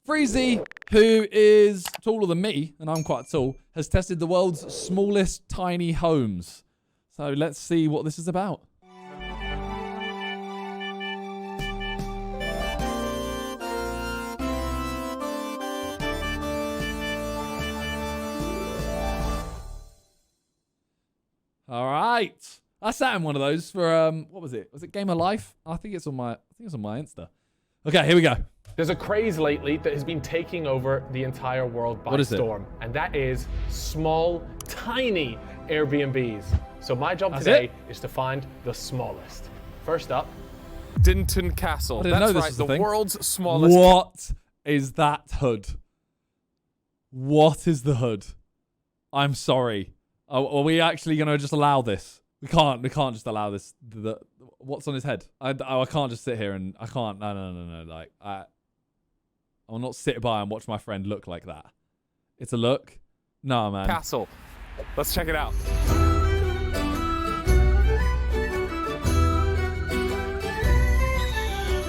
Calfreezy, who is taller than me, and I'm quite tall, has tested the world's smallest tiny homes. So let's see what this is about. All right. I sat in one of those for what was it? Was it Game of Life? I think it's on my Insta. Okay, here we go. There's a craze lately that has been taking over the entire world by storm, and that is small, tiny Airbnbs. So my job today is to find the smallest. First up, Denton Castle. That's right, the world's smallest. What is that hood? What is the hood? I'm sorry. Are we actually going to just allow this? We can't just allow this. What's on his head? I can't just sit here and I can't. No. Like, I will not sit by and watch my friend look like that. It's a look. No, man. Castle. Let's check it out.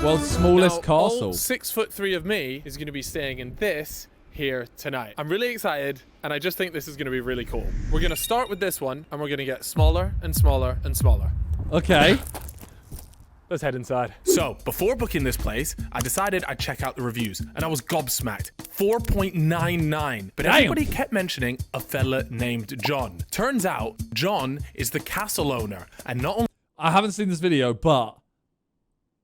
World's smallest castle. All 6'3" of me is going to be staying in this here tonight. I'm really excited, and I just think this is going to be really cool. We're going to start with this one, and we're going to get smaller and smaller and smaller. Okay. Let's head inside. So, before booking this place, I decided I'd check out the reviews, and I was gobsmacked. 4.99. But everybody kept mentioning a fella named John. Turns out, John is the castle owner, and not only... I haven't seen this video, but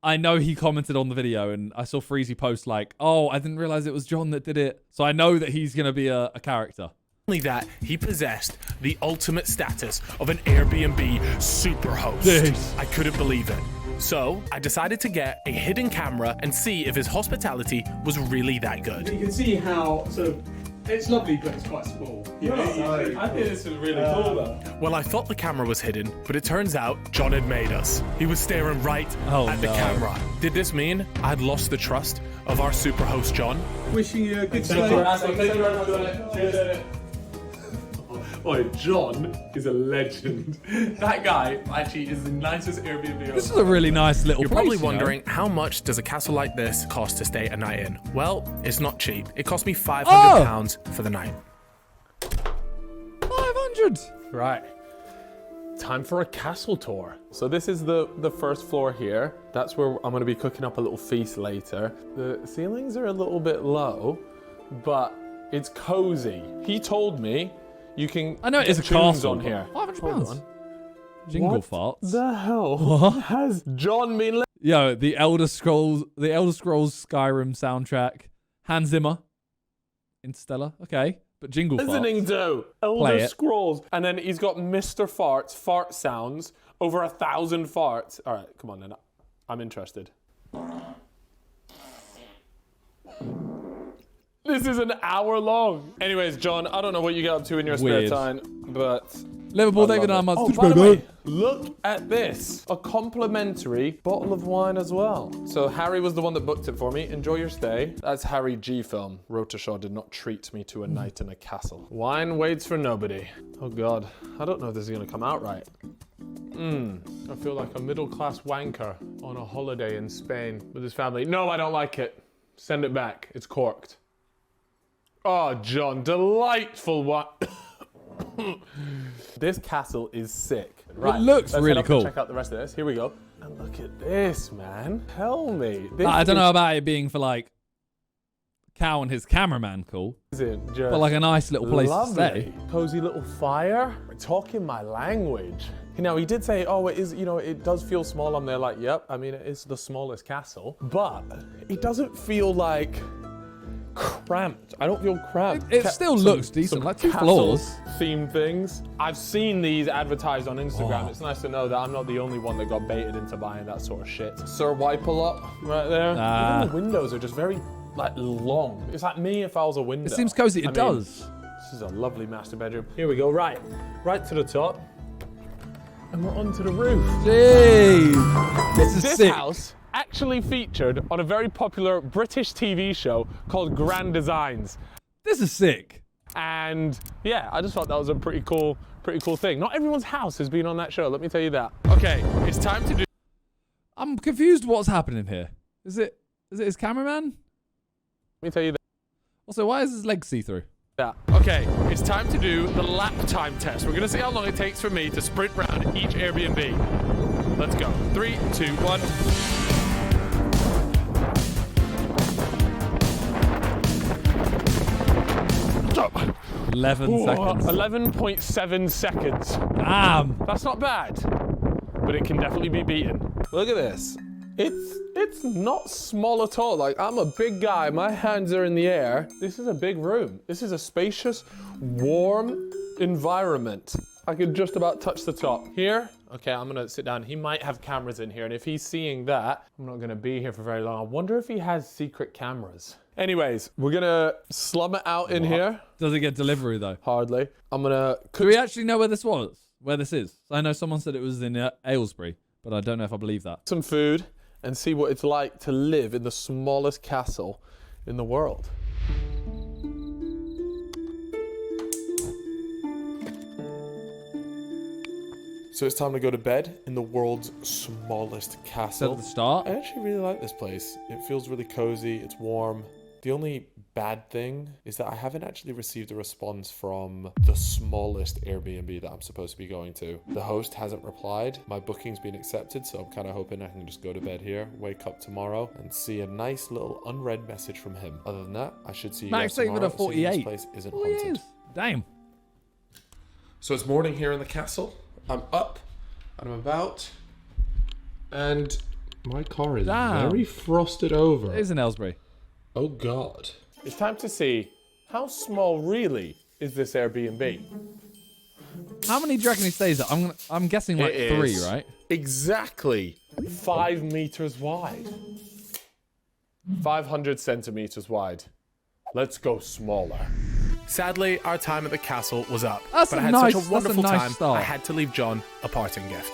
I know he commented on the video, and I saw Freezy post like, oh, I didn't realize it was John that did it. So I know that he's going to be a character. Only that, he possessed the ultimate status of an Airbnb superhost. Yes. I couldn't believe it. So I decided to get a hidden camera and see if his hospitality was really that good. You can see how sort of, it's lovely, but it's quite small. I think this is really cool though. Well, I thought the camera was hidden, but it turns out John had made us. He was staring right at the camera. Did this mean I'd lost the trust of our superhost, John? Wishing you a good stay. Boy, John is a legend. That guy actually is the nicest Airbnb. This is a really nice little You're place. probably wondering, how much does a castle like this cost to stay a night in? Well, it's not cheap. It cost me £500 for the night. 500. Right. Time for a castle tour. So this is the first floor here. That's where I'm going to be cooking up a little feast later. The ceilings are a little bit low, but it's cozy. He told me you can. I know it is a tunes castle on here. £500. Jingle farts. The hell has John been? Yo, the Elder Scrolls Skyrim soundtrack. Hans Zimmer. Interstellar. Okay, but jingle farts. Listening to Elder Scrolls, and then he's got Mr. Farts fart sounds over 1,000 farts. All right, come on then. I'm interested. This is an hour long. Anyways, John, I don't know what you get up to in your spare time, but Liverpool, David, and oh, by the way, look at this. A complimentary bottle of wine as well. So Harry was the one that booked it for me. Enjoy your stay. That's Harry G film. Rotashaw did not treat me to a night in a castle. Wine waits for nobody. Oh God, I don't know if this is gonna come out right. I feel like a middle-class wanker on a holiday in Spain with his family. No, I don't like it. Send it back, it's corked. Oh, John, delightful one. This castle is sick. Right, it looks let's really cool. Check out the rest of this. Here we go. And look at this, man. Tell me. I don't know about it being for like Cal and his cameraman cool, but like a nice little place to stay. Cozy little fire. We're talking my language. You know, he did say, oh, it is, you know, it does feel small. I'm there like, yep, I mean, it is the smallest castle, but it doesn't feel like cramped. I don't feel cramped. It still looks decent, like 2 floors. Themed things. I've seen these advertised on Instagram. It's nice to know that I'm not the only one that got baited into buying that sort of shit. Sir Wipe-a-lot right there. Even the windows are just very like long. It's like me if I was a window. It seems cozy. It does. This is a lovely master bedroom. Here we go. Right to the top. And we're onto the roof. Jeez. This sick. House actually featured on a very popular British TV show called Grand Designs. This is sick. And yeah, I just thought that was a pretty cool thing. Not everyone's house has been on that show, let me tell you that. Okay, it's time to do... I'm confused what's happening here. Is it his cameraman? Let me tell you that. Also, why is his leg see-through? Yeah. Okay, it's time to do the lap time test. We're gonna see how long it takes for me to sprint around each Airbnb. Let's go. 3, 2, 1. 11 seconds. 11.7 seconds. Damn. That's not bad, but it can definitely be beaten. Look at this. It's not small at all. Like, I'm a big guy. My hands are in the air. This is a big room. This is a spacious, warm environment. I could just about touch the top. Here, okay, I'm gonna sit down. He might have cameras in here, and if he's seeing that, I'm not gonna be here for very long. I wonder if he has secret cameras. Anyways, we're gonna slum it out in here. Does it get delivery, though? Hardly. I'm gonna Do we actually know where this was? Where this is? I know someone said it was in Aylesbury, but I don't know if I believe that. some food and see what it's like to live in the smallest castle in the world. So it's time to go to bed in the world's smallest Is that castle. at the start? I actually really like this place. It feels really cozy, it's warm. The only bad thing is that I haven't actually received a response from the smallest Airbnb that I'm supposed to be going to. The host hasn't replied. My booking's been accepted, so I'm kind of hoping I can just go to bed here, wake up tomorrow, and see a nice little unread message from him. Other than that, I should see you Max guys Saint with tomorrow. a 48. This place isn't 48. haunted. Damn. So it's morning here in the castle. I'm up and I'm about, and my car is Damn. very frosted over. It is in Aylesbury. Oh God. It's time to see how small really is this Airbnb. How many do you reckon he stays at? I'm guessing like It 3, is right? Exactly 5 meters wide. 500 centimeters wide. Let's go smaller. Sadly, our time at the castle was up. That's but a I had nice- such a wonderful that's a nice time, start. I had to leave John a parting gift.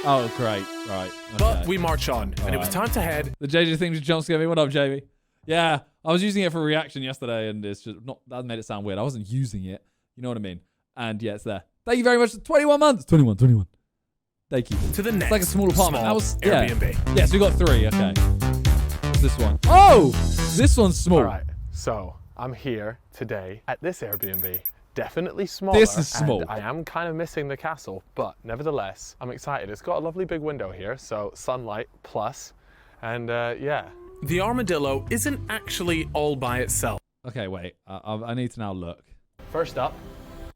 Oh, great. Right. But okay. we march on, and it was time to head. The JJ thing just jump scare me. What up, JB? Yeah, I was using it for a reaction yesterday, and it's just not. That made it sound weird. I wasn't using it. You know what I mean? And yeah, it's there. Thank you very much. 21 months. 21. Thank you. To the next It's like a small apartment. That was yeah. Airbnb. Yeah, so we got 3. Okay. What's this one? Oh, this one's small. All right, so I'm here today at this Airbnb. Definitely smaller. This is small. And I am kind of missing the castle, but nevertheless, I'm excited. It's got a lovely big window here, so sunlight plus, and yeah. The armadillo isn't actually all by itself. Okay, wait. I need to now look. First up,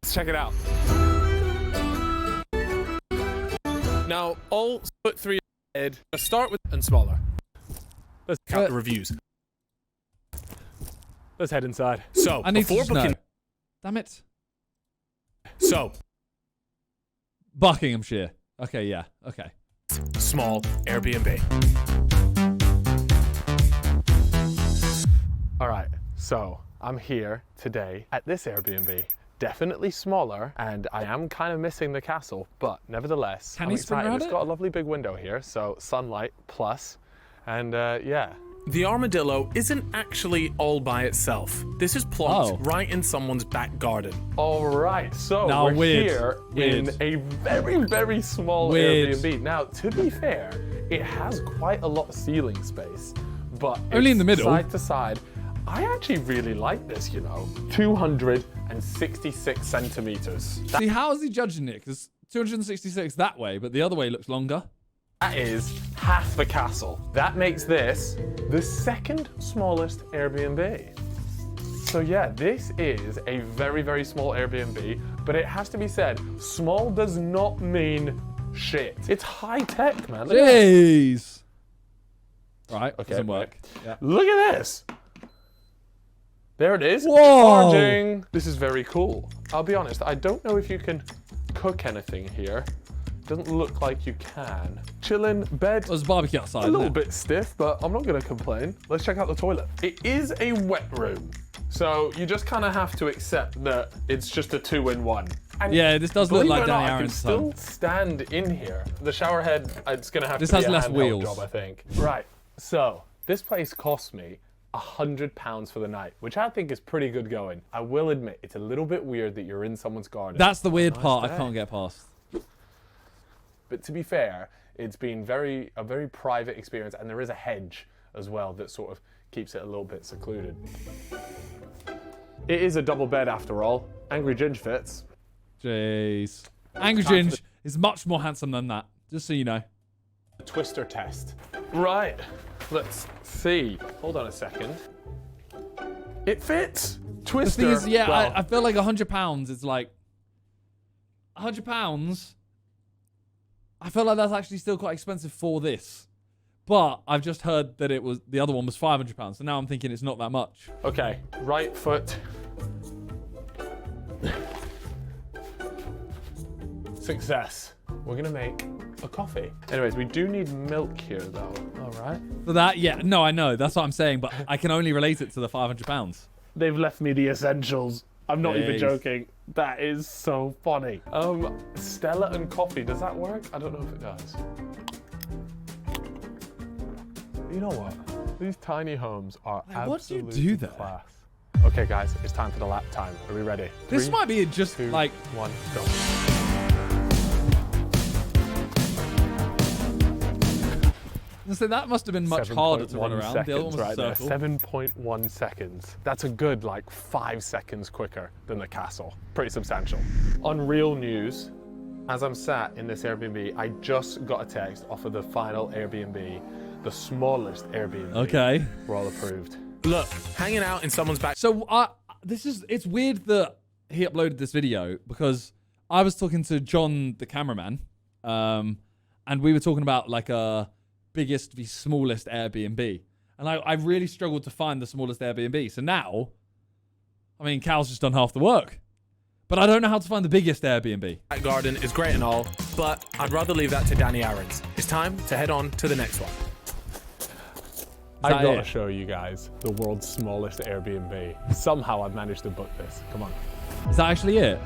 let's check it out. Now, all put 3 ahead. Let's start with and smaller. Let's count the reviews. Let's head inside. So, I need to before just know. booking. Damn it. So, Buckinghamshire. Okay, yeah. Okay. small Airbnb. All right, so I'm here today at this Airbnb. Definitely smaller, and I am kind of missing the castle, but nevertheless, Can I'm he spin excited. around It's it? got a lovely big window here, so sunlight plus, and yeah. The armadillo isn't actually all by itself. This is plonked right in someone's back garden. All right, so Now, we're weird. here Weird. in a very, very small Weird. Airbnb. Now, to be fair, it has quite a lot of ceiling space, but Only in it's the middle. side to side. I actually really like this, you know. 266 centimeters. See, how is he judging it? Because 266 that way, but the other way looks longer. That is half the castle. That makes this the second smallest Airbnb. So yeah, this is a very, very small Airbnb, but it has to be said, small does not mean shit. It's high tech, man. Look at that. Jeez. Right, Okay, doesn't work. Yeah. Look at this. There it is. Whoa. Charging. This is very cool. I'll be honest, I don't know if you can cook anything here. Doesn't look like you can. Chilling, bed. There's a barbecue outside. A little bit stiff, but I'm not gonna complain. Let's check out the toilet. It is a wet room. So you just kind of have to accept that it's just a 2-in-1. And Yeah, this does look believe it like or Danny not, I can Aaron's still son. stand in here. The shower head, it's gonna have This to be has a less handheld wheels. job, I think. Right, so this place cost me £100 for the night, which I think is pretty good going. I will admit, it's a little bit weird that you're in someone's garden. That's the weird Nice part I day. can't get past. But to be fair, it's been a very private experience, and there is a hedge as well that sort of keeps it a little bit secluded. It is a double bed after all. Angry Ginge fits. Jeez. Angry Ginge is much more handsome than that, just so you know. Twister test. Right, let's see. Hold on a second. It fits. Twister. The thing is, yeah, well, I feel like £100 is like £100. I feel like that's actually still quite expensive for this. But I've just heard that the other one was £500, so now I'm thinking it's not that much. okay, right foot. Success. We're gonna make a coffee. Anyways, we do need milk here though. All right. For that, yeah, no, I know. That's what I'm saying, but I can only relate it to the £500. They've left me the essentials. I'm not even Jeez. joking. That is so funny. Stella and coffee, does that work? I don't know if it does. You know what? These tiny homes are what do you absolutely do there? class. Okay, guys, it's time for the lap time. Are we ready? This 3, might be just 2, like 1, go. So that must have been much harder to run around. The other one was a right there. circle. 7.1 seconds. That's a good like 5 seconds quicker than the castle. Pretty substantial. On real news, as I'm sat in this Airbnb, I just got a text off of the final Airbnb, the smallest Airbnb. Okay. We're all approved. Look, hanging out in someone's back. So it's weird that he uploaded this video because I was talking to John, the cameraman, and we were talking about like a biggest v smallest Airbnb. And I really struggled to find the smallest Airbnb. So now, I mean, Cal's just done half the work. But I don't know how to find the biggest Airbnb. That garden is great and all, but I'd rather leave that to Danny Aarons. It's time to head on to the next one. I've got to show you guys the world's smallest Airbnb. Somehow I've managed to book this. Come on. Is that actually it?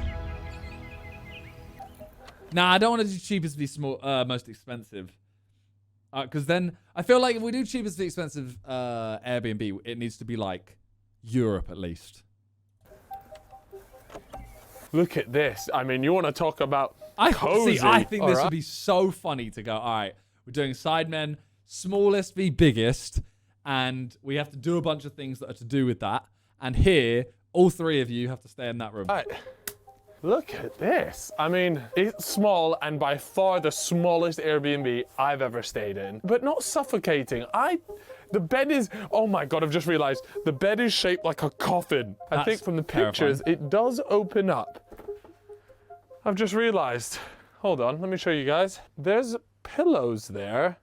Nah, I don't want to do cheapest v most expensive. Because then I feel like if we do cheapest v expensive Airbnb, it needs to be like Europe at least. Look at this. I mean, you want to talk about I cozy. think this would be so funny to go, all right, we're doing Sidemen, smallest v biggest, and we have to do a bunch of things that are to do with that. And here, all three of you have to stay in that room. All right. Look at this. I mean, it's small and by far the smallest Airbnb I've ever stayed in, but not suffocating. The bed is, oh my God, I've just realized the bed is shaped like a coffin. I think from the pictures, it does open up. I've just realized. Hold on, let me show you guys. There's pillows there,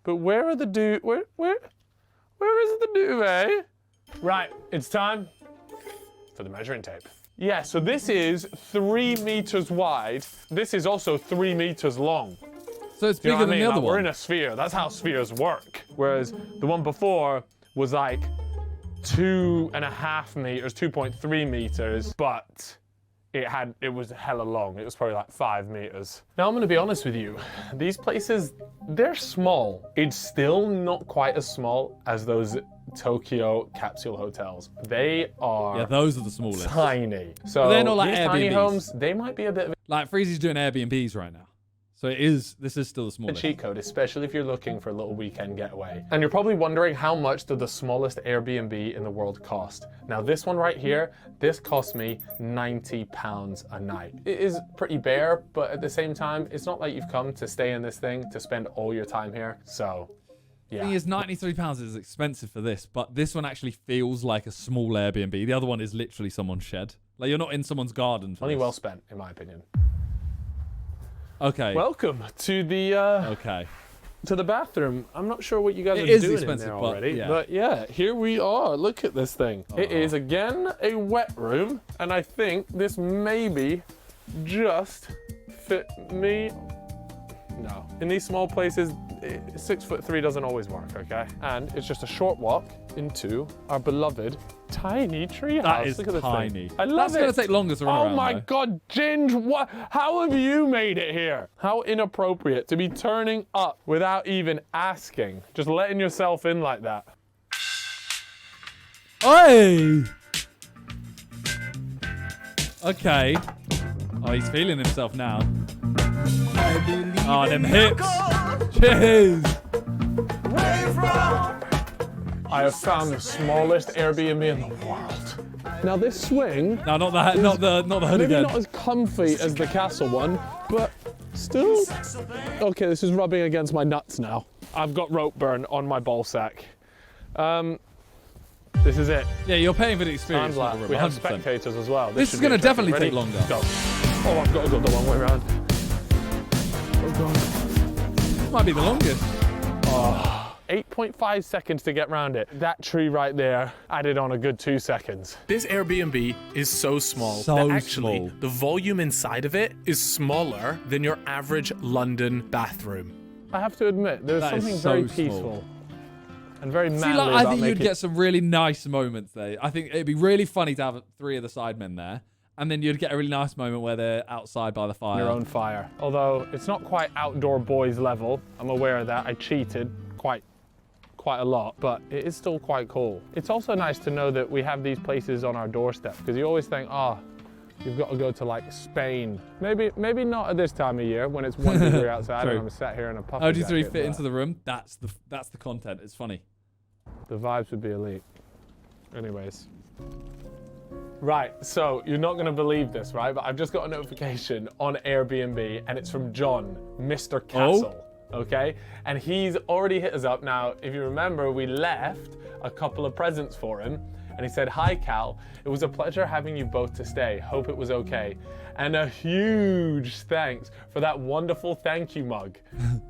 but where are the where is the duvet? Right, it's time for the measuring tape. Yeah, so this is 3 meters wide. This is also 3 meters long. So it's bigger than the other one. We're in a sphere. That's how spheres work. Whereas the one before was like 2.5 meters, 2.3 meters, but it was hella long. It was probably like 5 meters. Now I'm gonna be honest with you. These places, they're small. It's still not quite as small as those Tokyo capsule hotels. They are those are the smallest. Tiny. So but they're not like these Airbnbs. tiny homes, they might be a bit of like Freezy's doing Airbnbs right now. So this is still the a smallest. cheat code, especially if you're looking for a little weekend getaway. And you're probably wondering how much did the smallest Airbnb in the world cost? Now this one right here, this cost me £90 a night. It is pretty bare, but at the same time, it's not like you've come to stay in this thing to spend all your time here. So yeah. The thing is, £93 is expensive for this, but this one actually feels like a small Airbnb. The other one is literally someone's shed. Like you're not in someone's garden. Money well spent, in my opinion. Okay. Welcome to the to the bathroom. I'm not sure what you guys are doing in there already, but yeah, here we are. Look at this thing. It is again a wet room, and I think this maybe just fit me. No, in these small places, 6'3" doesn't always work. Okay, and it's just a short walk into our beloved tiny treehouse. That is Look at this tiny. thing. I love That's it. going to take longer to run around. Oh my though. God, Ginge, what? How have you made it here? How inappropriate to be turning up without even asking. Just letting yourself in like that. Hey! Okay. Oh, he's feeling himself now. Oh, them hips. Cheers. I have found the smallest Airbnb in the world. Now this swing, No, not the hood maybe again. not as comfy as the castle one, but still. Okay, this is rubbing against my nuts now. I've got rope burn on my ball sack. This is it. Yeah, you're paying for the experience. Time lapse. We have spectators as well. This is should be going to interesting. definitely Ready? take longer. Go. Oh, I've got to go the long way around. Oh god. This might be the longest. 8.5 seconds to get round it. That tree right there added on a good 2 seconds. This Airbnb is so small that actually the volume inside of it is smaller than your average London bathroom. I have to admit, there's That is something so very small. peaceful and very manly See, like, I about think you'd making... get some really nice moments there. I think it'd be really funny to have 3 of the Sidemen there. And then you'd get a really nice moment where they're outside by the fire. Your own fire. Although it's not quite outdoor boys level. I'm aware of that. I cheated quite a lot, but it is still quite cool. It's also nice to know that we have these places on our doorstep, because you always think, oh, you've got to go to like Spain. Maybe not at this time of year when it's 1 degree outside and I'm sat here in a puffy OG3 jacket, fit into the room. That's the content. It's funny. The vibes would be elite. Anyways. Right, so you're not gonna believe this, right? But I've just got a notification on Airbnb and it's from John, Mr. Castle. Okay? And he's already hit us up. Now, if you remember, we left a couple of presents for him. And he said, "Hi, Cal. It was a pleasure having you both to stay. Hope it was okay. And a huge thanks for that wonderful thank you mug.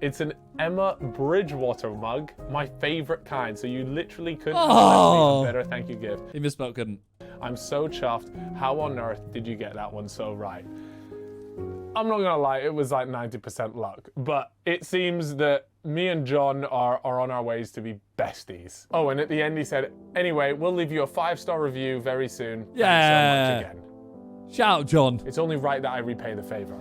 It's an Emma Bridgewater mug, my favorite kind. So you literally couldn't have left me a better thank you gift." He misspelled couldn't. I'm so chuffed. How on earth did you get that one so right? I'm not gonna lie, it was like 90% luck, but it seems that me and John are on our ways to be besties. Oh, and at the end he said, "Anyway, we'll leave you a 5-star review very soon. Yeah. Thanks so much again." Shout out, John. It's only right that I repay the favor.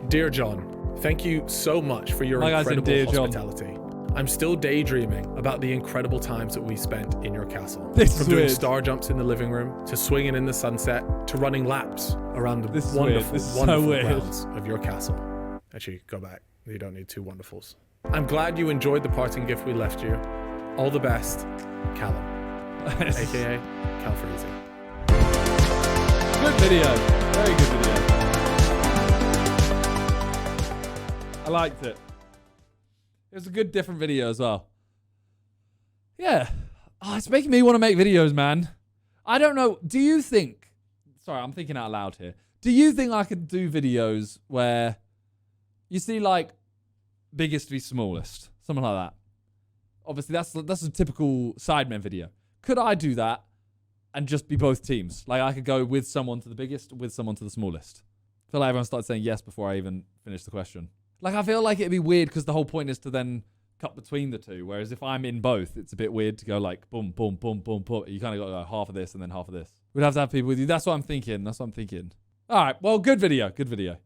Dear John, thank you so much for your Like I said, incredible dear John. hospitality. I'm still daydreaming about the incredible times that we spent in your castle. This From is doing weird. star jumps in the living room, to swinging in the sunset, to running laps around the This is wonderful, weird. This is so wonderful weird. grounds of your castle. Actually, go back. You don't need 2 wonderfuls. I'm glad you enjoyed the parting gift we left you. All the best, Callum, aka Calfreezy. Good video. Very good video. I liked it. It was a good, different video as well. Yeah. Oh, it's making me want to make videos, man. I don't know. Do you think... Sorry, I'm thinking out loud here. Do you think I could do videos where you see, like, biggest v smallest? Something like that. Obviously, that's a typical Sidemen video. Could I do that and just be both teams? Like, I could go with someone to the biggest, with someone to the smallest. I feel like everyone started saying yes before I even finished the question. Like, I feel like it'd be weird because the whole point is to then cut between the two. Whereas if I'm in both, it's a bit weird to go like boom, boom, boom, boom, boom. You kind of got to go half of this and then half of this. We'd have to have people with you. That's what I'm thinking. All right. Well, good video. Good video.